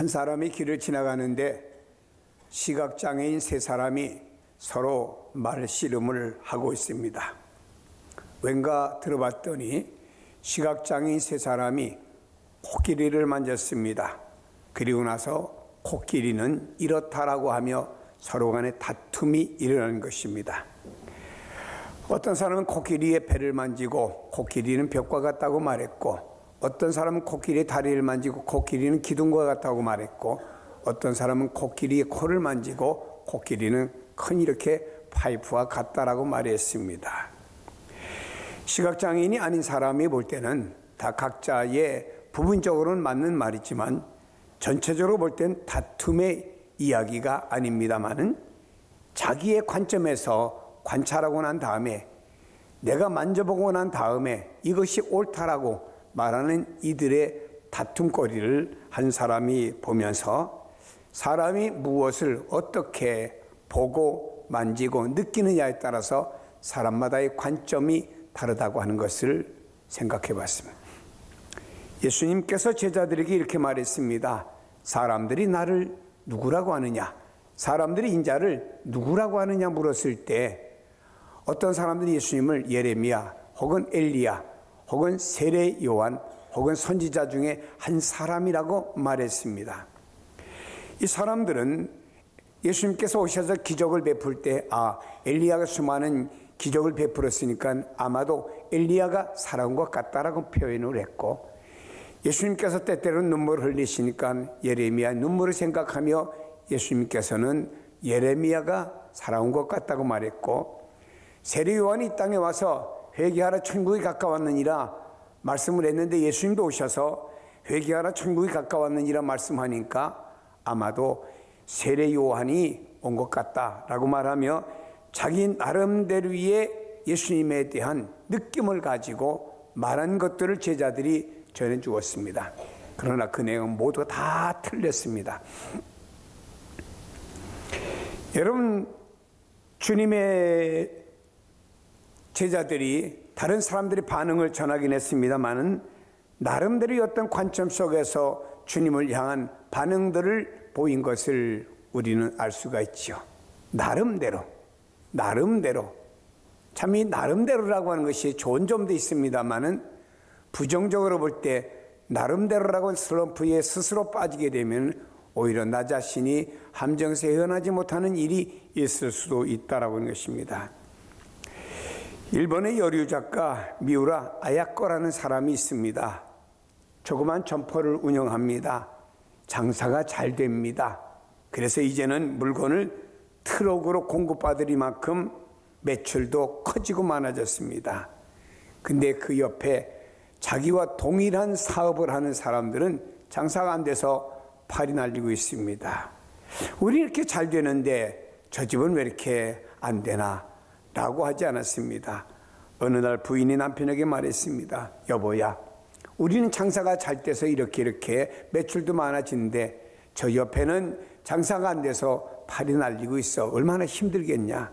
한 사람이 길을 지나가는데 시각장애인 세 사람이 서로 말씨름을 하고 있습니다. 왠가 들어봤더니 시각장애인 세 사람이 코끼리를 만졌습니다. 그리고 나서 코끼리는 이렇다라고 하며 서로 간에 다툼이 일어나는 것입니다. 어떤 사람은 코끼리의 배를 만지고 코끼리는 벽과 같다고 말했고, 어떤 사람은 코끼리의 다리를 만지고 코끼리는 기둥과 같다고 말했고, 어떤 사람은 코끼리의 코를 만지고 코끼리는 큰 이렇게 파이프와 같다라고 말했습니다. 시각장애인이 아닌 사람이 볼 때는 다 각자의 부분적으로는 맞는 말이지만 전체적으로 볼 땐 다툼의 이야기가 아닙니다만은 자기의 관점에서 관찰하고 난 다음에 내가 만져보고 난 다음에 이것이 옳다라고 말하는 이들의 다툼거리를 한 사람이 보면서 사람이 무엇을 어떻게 보고 만지고 느끼느냐에 따라서 사람마다의 관점이 다르다고 하는 것을 생각해 봤습니다. 예수님께서 제자들에게 이렇게 말했습니다. 사람들이 나를 누구라고 하느냐? 사람들이 인자를 누구라고 하느냐 물었을 때 어떤 사람들이 예수님을 예레미야 혹은 엘리야 혹은 세례 요한 혹은 선지자 중에 한 사람이라고 말했습니다. 이 사람들은 예수님께서 오셔서 기적을 베풀 때 엘리야가 수많은 기적을 베풀었으니까 아마도 엘리야가 살아온 것 같다라고 표현을 했고, 예수님께서 때때로는 눈물을 흘리시니까 예레미야 눈물을 생각하며 예수님께서는 예레미야가 살아온 것 같다고 말했고, 세례 요한이 이 땅에 와서 회개하라 천국이 가까웠느니라 말씀을 했는데 예수님도 오셔서 회개하라 천국이 가까웠느니라 말씀하니까 아마도 세례 요한이 온 것 같다라고 말하며 자기 나름대로의 예수님에 대한 느낌을 가지고 말한 것들을 제자들이 전해 주었습니다. 그러나 그 내용은 모두 다 틀렸습니다. 여러분, 주님의 제자들이 다른 사람들의 반응을 전하긴 했습니다만은 나름대로의 어떤 관점 속에서 주님을 향한 반응들을 보인 것을 우리는 알 수가 있죠. 나름대로. 참 이 나름대로라고 하는 것이 좋은 점도 있습니다만은 부정적으로 볼 때 나름대로라고 슬럼프에 스스로 빠지게 되면 오히려 나 자신이 함정에서 헤어나지 못하는 일이 있을 수도 있다라고 하는 것입니다. 일본의 여류 작가 미우라 아야코라는 사람이 있습니다. 조그만 점포를 운영합니다. 장사가 잘 됩니다. 그래서 이제는 물건을 트럭으로 공급받으리만큼 매출도 커지고 많아졌습니다. 근데 그 옆에 자기와 동일한 사업을 하는 사람들은 장사가 안 돼서 팔이 날리고 있습니다. 우리 이렇게 잘 되는데 저 집은 왜 이렇게 안 되나? 라고 하지 않았습니다. 어느 날 부인이 남편에게 말했습니다. 여보야, 우리는 장사가 잘 돼서 이렇게 매출도 많아지는데 저 옆에는 장사가 안 돼서 팔이 날리고 있어. 얼마나 힘들겠냐?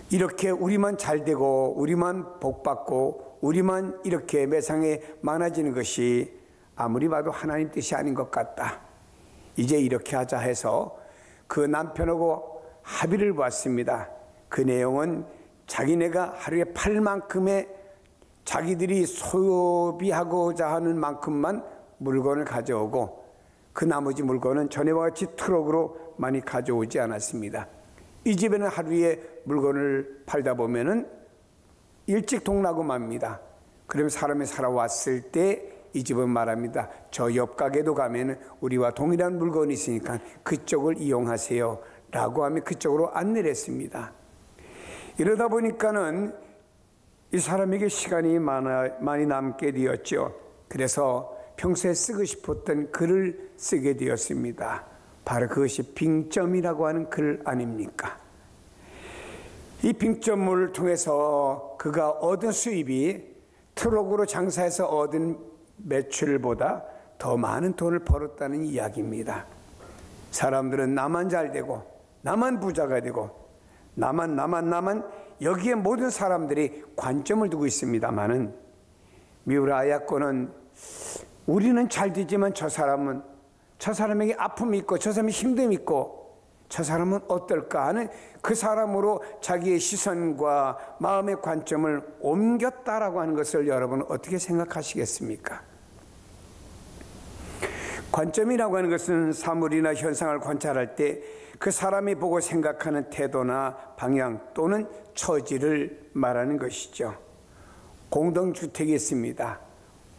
이렇게 우리만 잘 되고 우리만 복받고 우리만 이렇게 매상에 많아지는 것이 아무리 봐도 하나님 뜻이 아닌 것 같다. 이제 이렇게 하자 해서 그 남편하고 합의를 보았습니다. 그 내용은 자기네가 하루에 팔 만큼의 자기들이 소비하고자 하는 만큼만 물건을 가져오고 그 나머지 물건은 전에와 같이 트럭으로 많이 가져오지 않았습니다. 이 집에는 하루에 물건을 팔다 보면은 일찍 동나고 맙니다. 그러면 사람이 살아왔을 때 이 집은 말합니다. 저 옆 가게도 가면은 우리와 동일한 물건이 있으니까 그쪽을 이용하세요. 라고 하며 그쪽으로 안내를 했습니다. 이러다 보니까는 이 사람에게 시간이 많이 남게 되었죠. 그래서 평소에 쓰고 싶었던 글을 쓰게 되었습니다. 바로 그것이 빙점이라고 하는 글 아닙니까? 이 빙점을 통해서 그가 얻은 수입이 트럭으로 장사해서 얻은 매출보다 더 많은 돈을 벌었다는 이야기입니다. 사람들은 나만 잘 되고 나만 부자가 되고 나만 여기에 모든 사람들이 관점을 두고 있습니다마는 미우라 아야코는 우리는 잘 되지만 저 사람은 저 사람에게 아픔이 있고 저 사람이 힘듦이 있고 저 사람은 어떨까 하는 그 사람으로 자기의 시선과 마음의 관점을 옮겼다라고 하는 것을 여러분은 어떻게 생각하시겠습니까? 관점이라고 하는 것은 사물이나 현상을 관찰할 때 그 사람이 보고 생각하는 태도나 방향 또는 처지를 말하는 것이죠. 공동주택이 있습니다.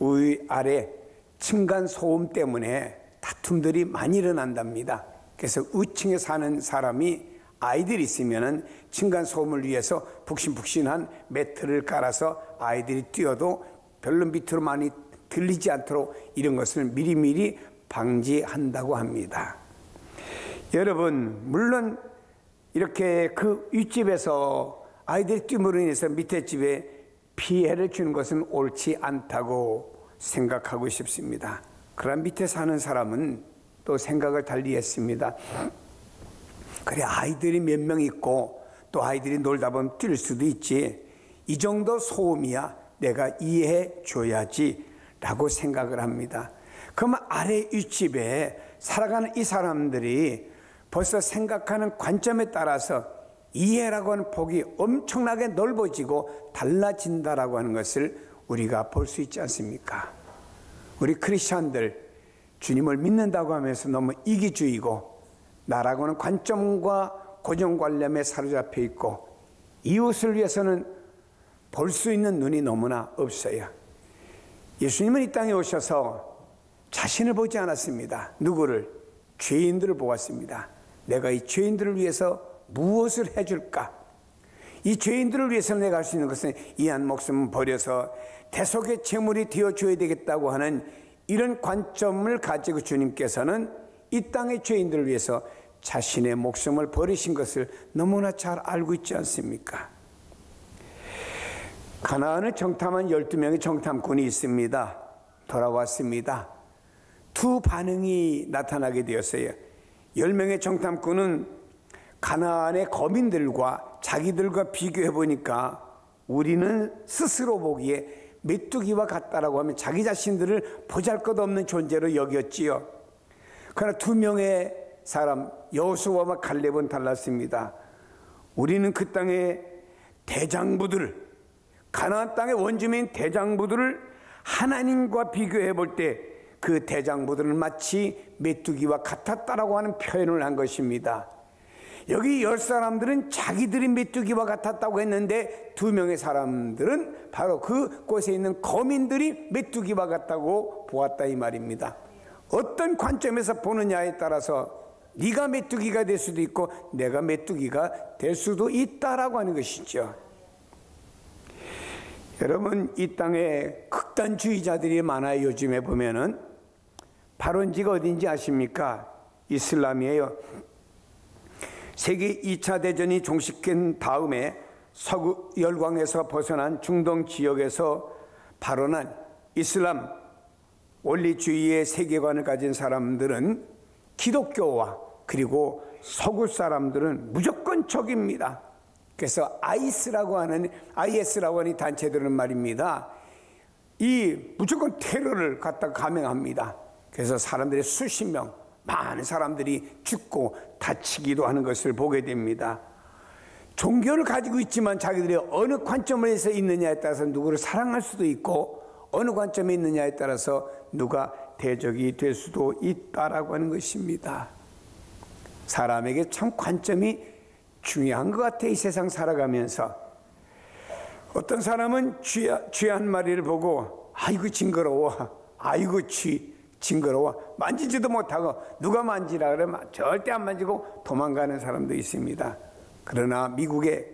위 아래 층간소음 때문에 다툼들이 많이 일어난답니다. 그래서 위층에 사는 사람이 아이들이 있으면 층간소음을 위해서 푹신푹신한 매트를 깔아서 아이들이 뛰어도 별로 밑으로 많이 들리지 않도록 이런 것을 미리미리 방지한다고 합니다. 여러분, 물론 이렇게 그 윗집에서 아이들이 뛰므로 인해서 밑에 집에 피해를 주는 것은 옳지 않다고 생각하고 싶습니다. 그러나 밑에 사는 사람은 또 생각을 달리 했습니다. 그래, 아이들이 몇 명 있고 또 아이들이 놀다 보면 뛸 수도 있지. 이 정도 소음이야 내가 이해해 줘야지 라고 생각을 합니다. 그러면 아래 윗집에 살아가는 이 사람들이 벌써 생각하는 관점에 따라서 이해라고 하는 폭이 엄청나게 넓어지고 달라진다라고 하는 것을 우리가 볼 수 있지 않습니까? 우리 크리스찬들 주님을 믿는다고 하면서 너무 이기주의고 나라고 하는 관점과 고정관념에 사로잡혀 있고 이웃을 위해서는 볼 수 있는 눈이 너무나 없어요. 예수님은 이 땅에 오셔서 자신을 보지 않았습니다. 누구를? 죄인들을 보았습니다. 내가 이 죄인들을 위해서 무엇을 해줄까? 이 죄인들을 위해서 내가 할 수 있는 것은 이 한 목숨을 버려서 대속의 제물이 되어줘야 되겠다고 하는 이런 관점을 가지고 주님께서는 이 땅의 죄인들을 위해서 자신의 목숨을 버리신 것을 너무나 잘 알고 있지 않습니까? 가나안을 정탐한 12명의 정탐꾼이 있습니다. 돌아왔습니다. 두 반응이 나타나게 되었어요. 10명의 정탐꾼은 가나안의 거민들과 자기들과 비교해 보니까 우리는 스스로 보기에 메뚜기와 같다라고 하면 자기 자신들을 보잘것없는 존재로 여겼지요. 그러나 2명의 사람 여호수아와 갈렙은 달랐습니다. 우리는 그 땅의 대장부들, 가나안 땅의 원주민 대장부들을 하나님과 비교해 볼 때 그 대장부들은 마치 메뚜기와 같았다라고 하는 표현을 한 것입니다. 여기 10사람들은 자기들이 메뚜기와 같았다고 했는데 2명의 사람들은 바로 그곳에 있는 거민들이 메뚜기와 같다고 보았다 이 말입니다. 어떤 관점에서 보느냐에 따라서 네가 메뚜기가 될 수도 있고 내가 메뚜기가 될 수도 있다라고 하는 것이죠. 여러분, 이 땅에 극단주의자들이 많아요. 요즘에 보면은 발원지가 어딘지 아십니까? 이슬람이에요. 세계 2차 대전이 종식된 다음에 서구 열강에서 벗어난 중동 지역에서 발원한 이슬람 원리주의의 세계관을 가진 사람들은 기독교와 그리고 서구 사람들은 무조건 적입니다. 그래서 IS라고 하는 이 단체들은 말입니다. 이 무조건 테러를 갖다 감행합니다. 그래서 사람들이 수십 명, 많은 사람들이 죽고 다치기도 하는 것을 보게 됩니다. 종교를 가지고 있지만 자기들이 어느 관점에서 있느냐에 따라서 누구를 사랑할 수도 있고 어느 관점에 있느냐에 따라서 누가 대적이 될 수도 있다라고 하는 것입니다. 사람에게 참 관점이 중요한 것 같아. 이 세상 살아가면서 어떤 사람은 쥐 한 마리를 보고 아이고 징그러워, 아이고 징그러워, 만지지도 못하고 누가 만지라 그러면 절대 안 만지고 도망가는 사람도 있습니다. 그러나 미국의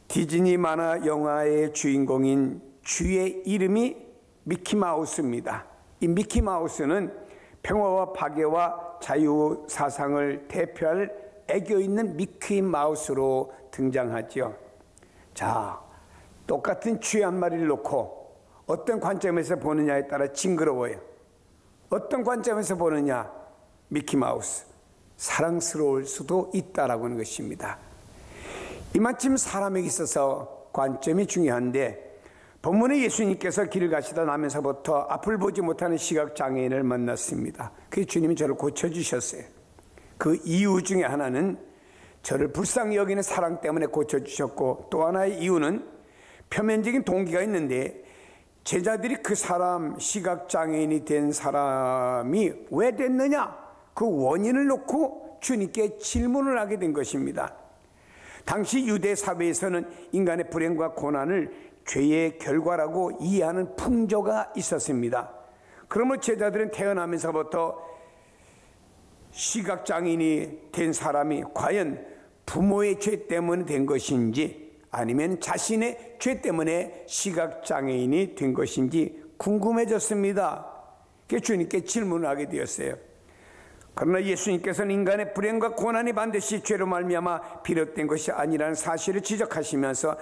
디즈니 만화 영화의 주인공인 쥐의 이름이 미키마우스입니다. 이 미키마우스는 평화와 파괴와 자유 사상을 대표할 애교 있는 미키마우스로 등장하죠. 자, 똑같은 쥐 한 마리를 놓고 어떤 관점에서 보느냐에 따라 징그러워요. 어떤 관점에서 보느냐, 미키마우스, 사랑스러울 수도 있다라고 하는 것입니다. 이만큼 사람에게 있어서 관점이 중요한데 본문에 예수님께서 길을 가시다 나면서부터 앞을 보지 못하는 시각장애인을 만났습니다. 그 주님이 저를 고쳐주셨어요. 그 이유 중에 하나는 저를 불쌍히 여기는 사랑 때문에 고쳐주셨고, 또 하나의 이유는 표면적인 동기가 있는데, 제자들이 그 사람, 시각장애인이 된 사람이 왜 됐느냐, 그 원인을 놓고 주님께 질문을 하게 된 것입니다. 당시 유대 사회에서는 인간의 불행과 고난을 죄의 결과라고 이해하는 풍조가 있었습니다. 그러므로 제자들은 태어나면서부터 시각장애인이 된 사람이 과연 부모의 죄 때문에 된 것인지, 아니면 자신의 죄 때문에 시각장애인이 된 것인지 궁금해졌습니다. 그래서 주님께 질문을 하게 되었어요. 그러나 예수님께서는 인간의 불행과 고난이 반드시 죄로 말미암아 비롯된 것이 아니라는 사실을 지적하시면서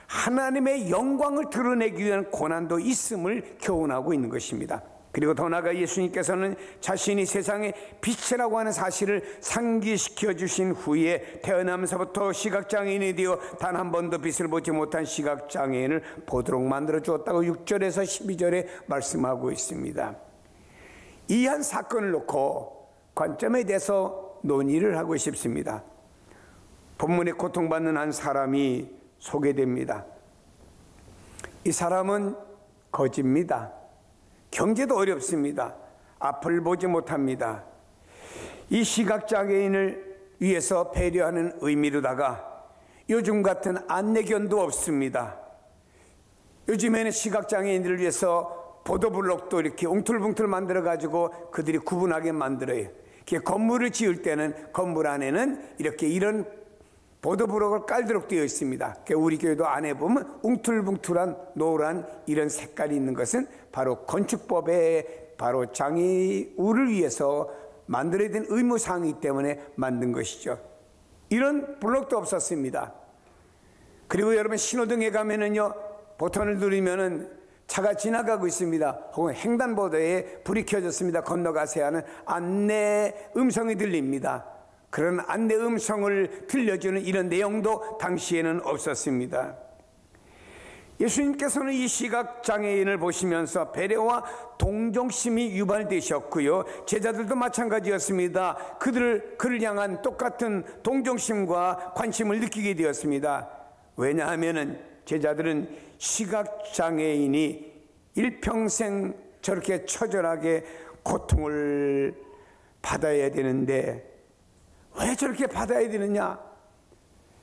하나님의 영광을 드러내기 위한 고난도 있음을 교훈하고 있는 것입니다. 그리고 더 나아가 예수님께서는 자신이 세상의 빛이라고 하는 사실을 상기시켜 주신 후에 태어나면서부터 시각장애인이 되어 단 한 번도 빛을 보지 못한 시각장애인을 보도록 만들어 주었다고 6절에서 12절에 말씀하고 있습니다. 이 한 사건을 놓고 관점에 대해서 논의를 하고 싶습니다. 본문에 고통받는 한 사람이 소개됩니다. 이 사람은 거지입니다. 경제도 어렵습니다. 앞을 보지 못합니다. 이 시각장애인을 위해서 배려하는 의미로다가 요즘 같은 안내견도 없습니다. 요즘에는 시각장애인들을 위해서 보도블록도 이렇게 웅틀붕틀 만들어가지고 그들이 구분하게 만들어요. 건물을 지을 때는 건물 안에는 이렇게 이런 보도블록을 깔도록 되어 있습니다. 우리 교회도 안에 보면 웅틀붕틀한 노란 이런 색깔이 있는 것은 바로 건축법에 바로 장애우를 위해서 만들어야 되는 의무사항이기 때문에 만든 것이죠. 이런 블록도 없었습니다. 그리고 여러분 신호등에 가면은요, 버튼을 누르면은 차가 지나가고 있습니다. 혹은 횡단보도에 불이 켜졌습니다. 건너가세요 하는 안내 음성이 들립니다. 그런 안내 음성을 들려주는 이런 내용도 당시에는 없었습니다. 예수님께서는 이 시각장애인을 보시면서 배려와 동정심이 유발되셨고요, 제자들도 마찬가지였습니다. 그를 향한 똑같은 동정심과 관심을 느끼게 되었습니다. 왜냐하면 제자들은 시각장애인이 일평생 저렇게 처절하게 고통을 받아야 되는데 왜 저렇게 받아야 되느냐,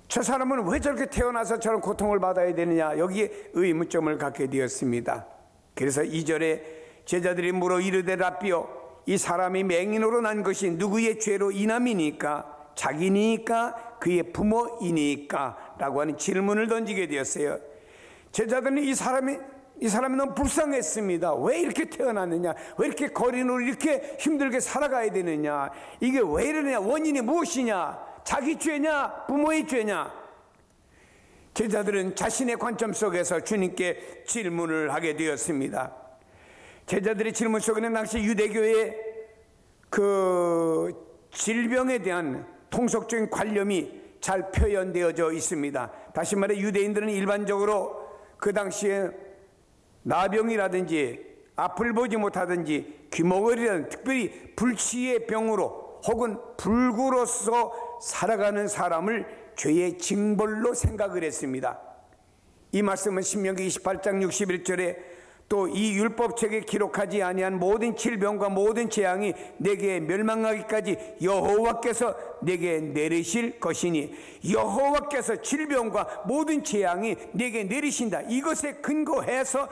저 사람은 왜 저렇게 태어나서 저런 고통을 받아야 되느냐, 여기에 의문점을 갖게 되었습니다. 그래서 2절에 제자들이 물어 이르되 라삐요, 이 사람이 맹인으로 난 것이 누구의 죄로 인함이니까, 자기니까 그의 부모이니까 라고 하는 질문을 던지게 되었어요. 제자들은 이 사람이 너무 불쌍했습니다. 왜 이렇게 태어났느냐, 왜 이렇게 거린으로 이렇게 힘들게 살아가야 되느냐, 이게 왜 이러느냐, 원인이 무엇이냐, 자기 죄냐 부모의 죄냐. 제자들은 자신의 관점 속에서 주님께 질문을 하게 되었습니다. 제자들의 질문 속에는 당시 유대교의 그 질병에 대한 통속적인 관념이 잘 표현되어져 있습니다. 다시 말해 유대인들은 일반적으로 그 당시에 나병이라든지 앞을 보지 못하든지 귀머거리라든지 특별히 불치의 병으로 혹은 불구로서 살아가는 사람을 죄의 징벌로 생각을 했습니다. 이 말씀은 신명기 28장 61절에 또 이 율법책에 기록하지 아니한 모든 질병과 모든 재앙이 내게 멸망하기까지 여호와께서 내게 내리실 것이니, 여호와께서 질병과 모든 재앙이 내게 내리신다, 이것에 근거해서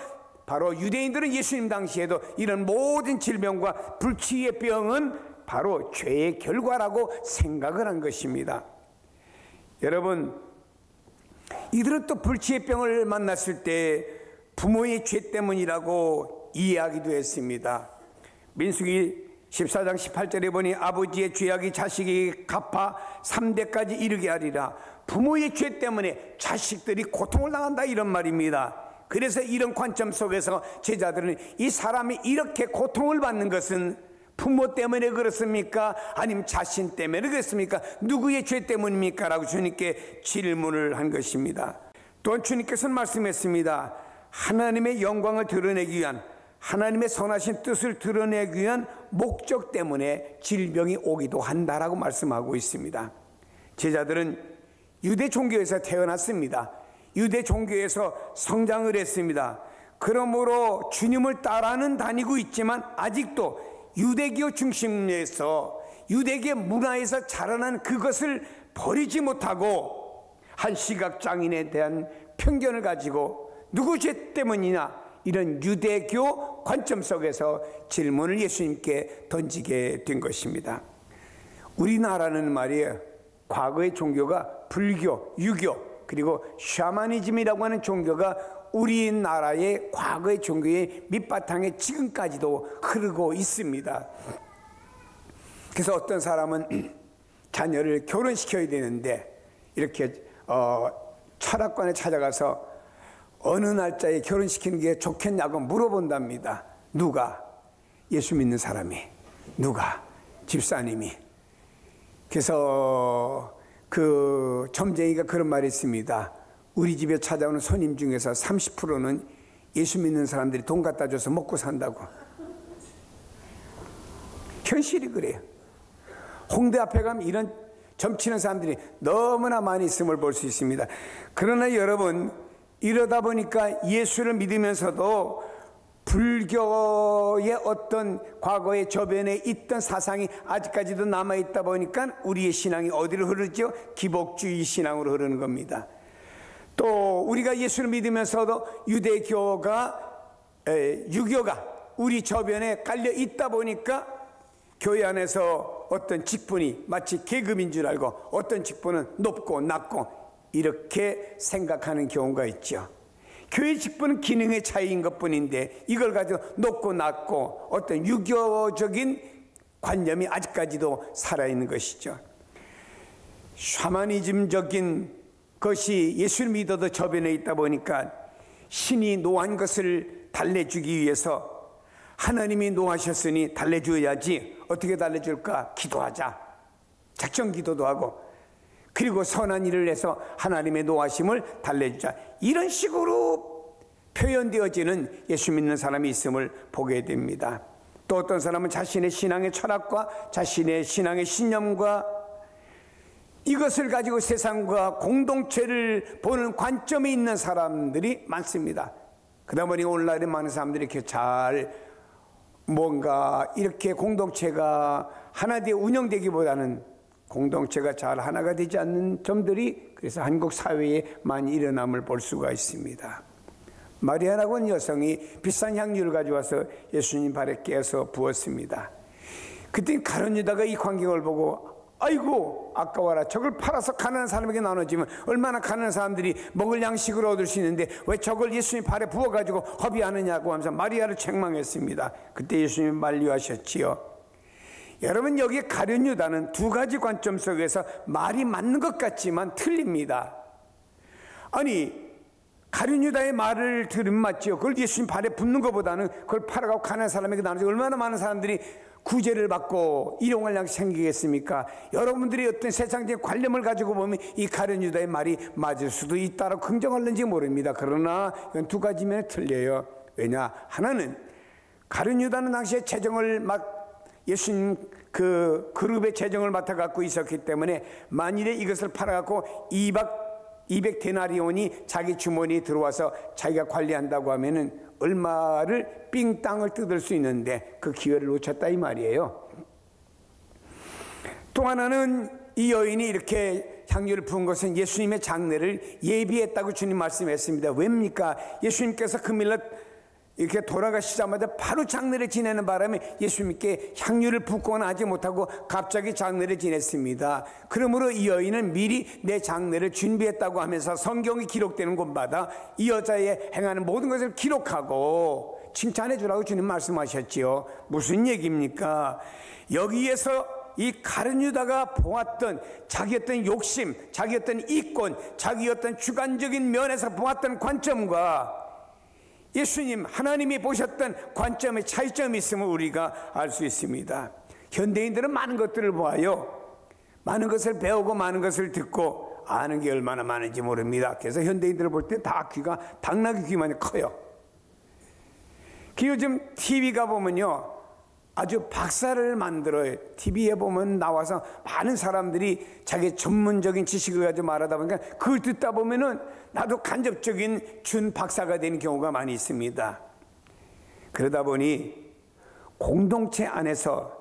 바로 유대인들은 예수님 당시에도 이런 모든 질병과 불치의 병은 바로 죄의 결과라고 생각을 한 것입니다. 여러분, 이들은 또 불치의 병을 만났을 때 부모의 죄 때문이라고 이해하기도 했습니다. 민수기 14장 18절에 보니 아버지의 죄악이 자식에게 갚아 3대까지 이르게 하리라. 부모의 죄 때문에 자식들이 고통을 당한다, 이런 말입니다. 그래서 이런 관점 속에서 제자들은 이 사람이 이렇게 고통을 받는 것은 부모 때문에 그렇습니까? 아니면 자신 때문에 그렇습니까? 누구의 죄 때문입니까? 라고 주님께 질문을 한 것입니다. 또한 주님께서는 말씀했습니다. 하나님의 영광을 드러내기 위한, 하나님의 선하신 뜻을 드러내기 위한 목적 때문에 질병이 오기도 한다라고 말씀하고 있습니다. 제자들은 유대 종교에서 태어났습니다. 유대 종교에서 성장을 했습니다. 그러므로 주님을 따라는 다니고 있지만 아직도 유대교 중심에서 유대계 문화에서 자라난 그것을 버리지 못하고 한 시각장애인에 대한 편견을 가지고 누구 죄 때문이냐, 이런 유대교 관점 속에서 질문을 예수님께 던지게 된 것입니다. 우리나라는 말이에요, 과거의 종교가 불교, 유교, 그리고 샤머니즘이라고 하는 종교가 우리나라의 과거의 종교의 밑바탕에 지금까지도 흐르고 있습니다. 그래서 어떤 사람은 자녀를 결혼시켜야 되는데 이렇게 철학관에 찾아가서 어느 날짜에 결혼시키는 게 좋겠냐고 물어본답니다. 누가? 예수 믿는 사람이. 누가? 집사님이. 그래서 그 점쟁이가 그런 말이 있습니다. 우리 집에 찾아오는 손님 중에서 30%는 예수 믿는 사람들이 돈 갖다 줘서 먹고 산다고. 현실이 그래요. 홍대 앞에 가면 이런 점치는 사람들이 너무나 많이 있음을 볼 수 있습니다. 그러나 여러분, 이러다 보니까 예수를 믿으면서도 불교의 어떤 과거의 저변에 있던 사상이 아직까지도 남아있다 보니까 우리의 신앙이 어디로 흐르죠? 기복주의 신앙으로 흐르는 겁니다. 또 우리가 예수를 믿으면서도 유대교가, 유교가 우리 저변에 깔려 있다 보니까 교회 안에서 어떤 직분이 마치 계급인 줄 알고 어떤 직분은 높고 낮고 이렇게 생각하는 경우가 있죠. 교회 직분은 기능의 차이인 것뿐인데 이걸 가지고 높고 낮고 어떤 유교적인 관념이 아직까지도 살아있는 것이죠. 샤머니즘적인 것이 예수를 믿어도 저변에 있다 보니까 신이 노한 것을 달래주기 위해서 하나님이 노하셨으니 달래줘야지. 어떻게 달래줄까? 기도하자. 작정 기도도 하고, 그리고 선한 일을 해서 하나님의 노하심을 달래주자. 이런 식으로 표현되어지는 예수 믿는 사람이 있음을 보게 됩니다. 또 어떤 사람은 자신의 신앙의 철학과 자신의 신앙의 신념과 이것을 가지고 세상과 공동체를 보는 관점이 있는 사람들이 많습니다. 그러다 보니 오늘날에 많은 사람들이 이렇게 잘 뭔가 이렇게 공동체가 하나 되어 운영되기보다는 공동체가 잘 하나가 되지 않는 점들이 그래서 한국 사회에 많이 일어남을 볼 수가 있습니다. 마리아라고 하는 여성이 비싼 향유를 가져와서 예수님 발에 깨어서 부었습니다. 그때 가룟 유다가 이 광경을 보고 아이고 아까워라, 저걸 팔아서 가난한 사람에게 나눠주면 얼마나 가난한 사람들이 먹을 양식을 얻을 수 있는데 왜 저걸 예수님 발에 부어가지고 허비하느냐고 하면서 마리아를 책망했습니다. 그때 예수님이 만류하셨지요. 여러분, 여기 가룟 유다는 두 가지 관점 속에서 말이 맞는 것 같지만 틀립니다. 아니, 가룟 유다의 말을 들으면 맞지요. 그걸 예수님 발에 붓는 것보다는 그걸 팔아가고 가난한 사람에게 나눠주면 얼마나 많은 사람들이 구제를 받고 일용할 양식 생기겠습니까? 여러분들이 어떤 세상적인 관념을 가지고 보면 이 가룟 유다의 말이 맞을 수도 있다라고 긍정할는지 모릅니다. 그러나 이건 두 가지 면에 틀려요. 왜냐? 하나는 가룟 유다는 당시에 재정을 예수님 그 그룹의 재정을 맡아갖고 있었기 때문에 만일에 이것을 팔아갖고 200데나리온이 자기 주머니에 들어와서 자기가 관리한다고 하면은 얼마를 삥땅을 뜯을 수 있는데 그 기회를 놓쳤다 이 말이에요. 또 하나는 이 여인이 이렇게 향유를 부은 것은 예수님의 장례를 예비했다고 주님 말씀했습니다. 왜입니까? 예수님께서 금일날 이렇게 돌아가시자마자 바로 장례를 지내는 바람에 예수님께 향유를 붓거나 하지 못하고 갑자기 장례를 지냈습니다. 그러므로 이 여인은 미리 내 장례를 준비했다고 하면서 성경이 기록되는 곳마다 이 여자의 행하는 모든 것을 기록하고 칭찬해 주라고 주님 말씀하셨지요. 무슨 얘기입니까? 여기에서 이 가룟 유다가 보았던 자기 어떤 욕심, 자기 어떤 이권, 자기 어떤 주관적인 면에서 보았던 관점과 예수님, 하나님이 보셨던 관점의 차이점이 있음을 우리가 알 수 있습니다. 현대인들은 많은 것들을 보아요. 많은 것을 배우고 많은 것을 듣고 아는 게 얼마나 많은지 모릅니다. 그래서 현대인들을 볼 때 다 귀가 당나귀 귀만 커요. 요즘 TV가 보면요, 아주 박사를 만들어요. TV에 보면 나와서 많은 사람들이 자기 전문적인 지식을 가지고 말하다 보니까 그걸 듣다 보면은 나도 간접적인 준 박사가 되는 경우가 많이 있습니다. 그러다 보니 공동체 안에서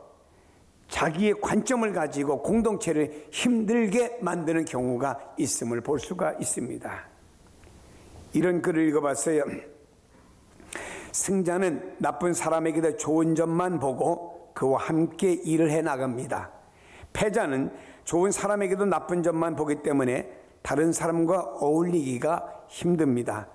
자기의 관점을 가지고 공동체를 힘들게 만드는 경우가 있음을 볼 수가 있습니다. 이런 글을 읽어봤어요. 승자는 나쁜 사람에게도 좋은 점만 보고 그와 함께 일을 해 나갑니다. 패자는 좋은 사람에게도 나쁜 점만 보기 때문에 다른 사람과 어울리기가 힘듭니다.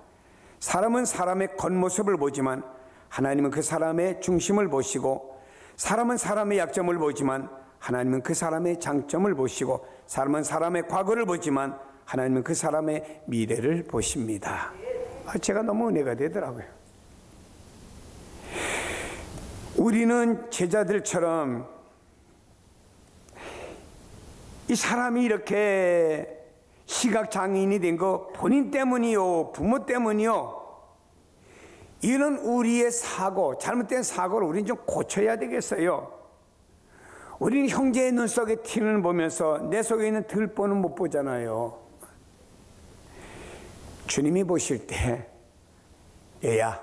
사람은 사람의 겉모습을 보지만 하나님은 그 사람의 중심을 보시고, 사람은 사람의 약점을 보지만 하나님은 그 사람의 장점을 보시고, 사람은 사람의 과거를 보지만 하나님은 그 사람의 미래를 보십니다. 제가 너무 은혜가 되더라고요. 우리는 제자들처럼 이 사람이 이렇게 시각장애인이 된 거 본인 때문이요, 부모 때문이요, 이런 우리의 사고, 잘못된 사고를 우리는 좀 고쳐야 되겠어요. 우리는 형제의 눈 속에 티는 보면서 내 속에 있는 들보는 못 보잖아요. 주님이 보실 때, 얘야,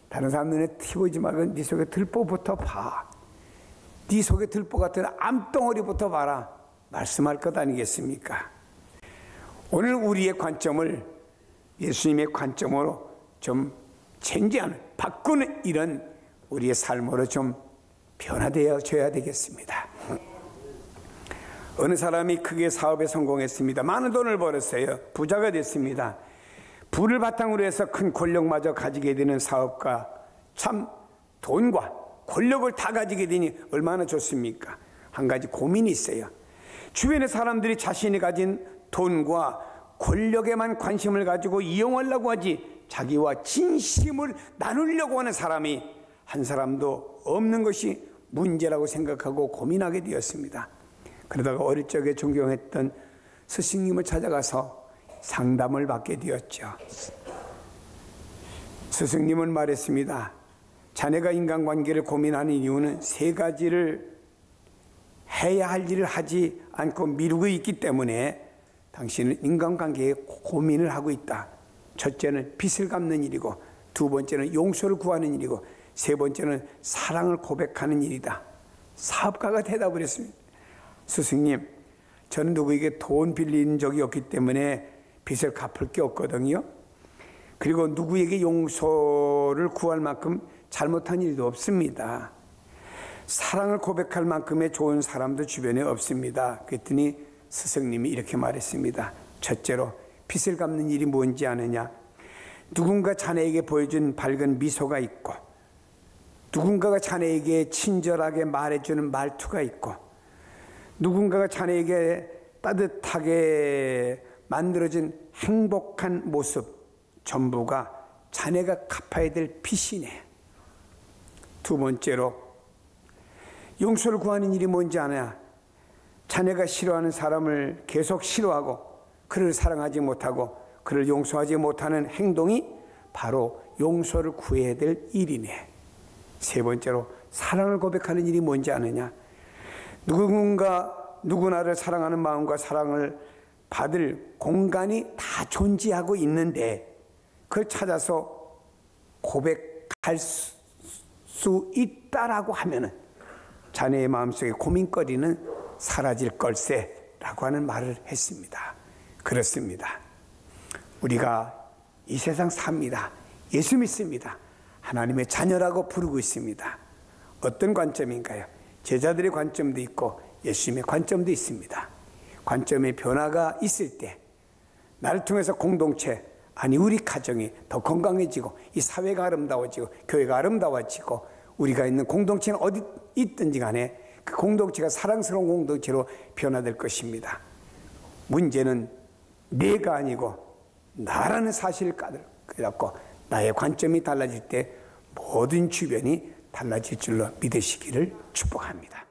다른 사람 눈에 티 보지 말고 네 속에 들보부터 봐. 네 속에 들보 같은 암덩어리부터 봐라. 말씀할 것 아니겠습니까? 오늘 우리의 관점을 예수님의 관점으로 좀 체인지하는, 바꾸는 이런 우리의 삶으로 좀 변화되어져야 되겠습니다. 어느 사람이 크게 사업에 성공했습니다. 많은 돈을 벌었어요. 부자가 됐습니다. 부를 바탕으로 해서 큰 권력마저 가지게 되는 사업가, 참 돈과 권력을 다 가지게 되니 얼마나 좋습니까? 한 가지 고민이 있어요. 주변의 사람들이 자신이 가진 돈과 권력에만 관심을 가지고 이용하려고 하지 자기와 진심을 나누려고 하는 사람이 한 사람도 없는 것이 문제라고 생각하고 고민하게 되었습니다. 그러다가 어릴 적에 존경했던 스승님을 찾아가서 상담을 받게 되었죠. 스승님은 말했습니다. 자네가 인간관계를 고민하는 이유는 세 가지를 해야 할 일을 하지 않고 미루고 있기 때문에 당신은 인간관계에 고민을 하고 있다. 첫째는 빚을 갚는 일이고, 두 번째는 용서를 구하는 일이고, 세 번째는 사랑을 고백하는 일이다. 사업가가 대답을 했습니다. 스승님, 저는 누구에게 돈 빌린 적이 없기 때문에 빚을 갚을 게 없거든요. 그리고 누구에게 용서를 구할 만큼 잘못한 일도 없습니다. 사랑을 고백할 만큼의 좋은 사람도 주변에 없습니다. 그랬더니 스승님이 이렇게 말했습니다. 첫째로 빚을 갚는 일이 뭔지 아느냐? 누군가 자네에게 보여준 밝은 미소가 있고, 누군가가 자네에게 친절하게 말해주는 말투가 있고, 누군가가 자네에게 따뜻하게 만들어진 행복한 모습, 전부가 자네가 갚아야 될 빚이네. 두 번째로 용서를 구하는 일이 뭔지 아냐? 자네가 싫어하는 사람을 계속 싫어하고 그를 사랑하지 못하고 그를 용서하지 못하는 행동이 바로 용서를 구해야 될 일이네. 세 번째로 사랑을 고백하는 일이 뭔지 아느냐? 누구나를 사랑하는 마음과 사랑을 받을 공간이 다 존재하고 있는데 그걸 찾아서 고백할 수 있다라고 하면은 자네의 마음속에 고민거리는 사라질 걸세라고 하는 말을 했습니다. 그렇습니다. 우리가 이 세상 삽니다. 예수 믿습니다. 하나님의 자녀라고 부르고 있습니다. 어떤 관점인가요? 제자들의 관점도 있고 예수님의 관점도 있습니다. 관점의 변화가 있을 때 나를 통해서 공동체, 아니 우리 가정이 더 건강해지고 이 사회가 아름다워지고 교회가 아름다워지고 우리가 있는 공동체는 어디 있든지 간에 그 공동체가 사랑스러운 공동체로 변화될 것입니다. 문제는 내가 아니고 나라는 사실을 깨닫고 나의 관점이 달라질 때 모든 주변이 달라질 줄로 믿으시기를 축복합니다.